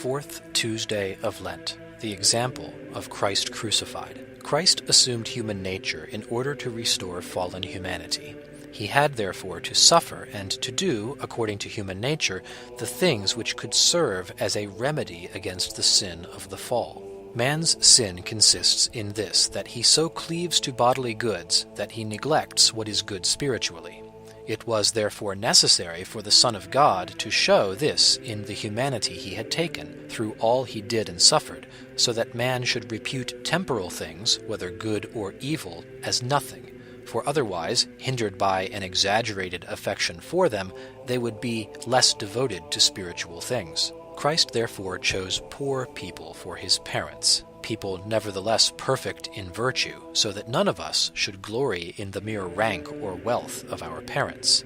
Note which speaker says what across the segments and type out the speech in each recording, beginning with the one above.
Speaker 1: fourth Tuesday of Lent, the example of Christ crucified. Christ assumed human nature in order to restore fallen humanity. He had therefore to suffer and to do, according to human nature, the things which could serve as a remedy against the sin of the fall. Man's sin consists in this, that he so cleaves to bodily goods that he neglects what is good spiritually. It was therefore necessary for the Son of God to show this in the humanity he had taken, through all he did and suffered, so that man should repute temporal things, whether good or evil, as nothing, for otherwise, hindered by an exaggerated affection for them, they would be less devoted to spiritual things. Christ therefore chose poor people for his parents, people nevertheless perfect in virtue, so that none of us should glory in the mere rank or wealth of our parents.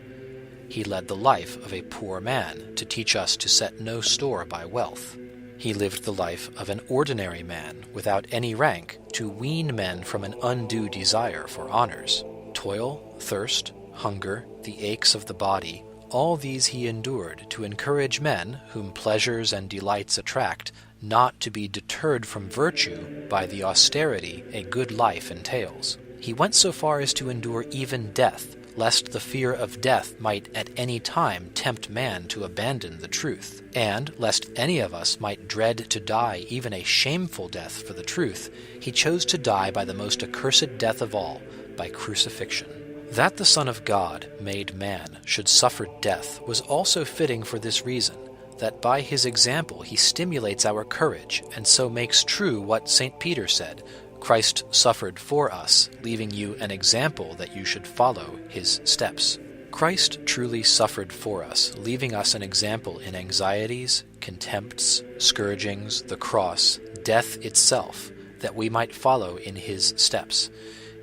Speaker 1: He led the life of a poor man to teach us to set no store by wealth. He lived the life of an ordinary man without any rank to wean men from an undue desire for honors. Toil, thirst, hunger, the aches of the body, all these he endured to encourage men, whom pleasures and delights attract, not to be deterred from virtue by the austerity a good life entails. He went so far as to endure even death, lest the fear of death might at any time tempt man to abandon the truth, and lest any of us might dread to die even a shameful death for the truth, he chose to die by the most accursed death of all, by crucifixion. That the Son of God, made man, should suffer death was also fitting for this reason, that by his example he stimulates our courage, and so makes true what St. Peter said, Christ suffered for us, leaving you an example that you should follow his steps. Christ truly suffered for us, leaving us an example in anxieties, contempts, scourgings, the cross, death itself, that we might follow in his steps.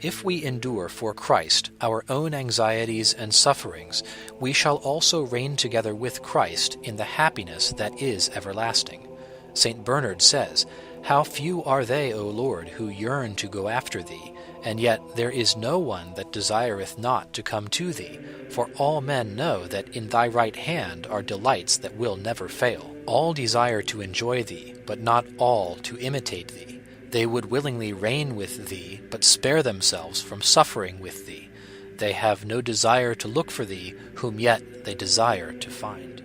Speaker 1: If we endure for Christ our own anxieties and sufferings, we shall also reign together with Christ in the happiness that is everlasting. St. Bernard says, "How few are they, O Lord, who yearn to go after thee, and yet there is no one that desireth not to come to thee, for all men know that in thy right hand are delights that will never fail. All desire to enjoy thee, but not all to imitate thee. They would willingly reign with thee, but spare themselves from suffering with thee. They have no desire to look for thee, whom yet they desire to find."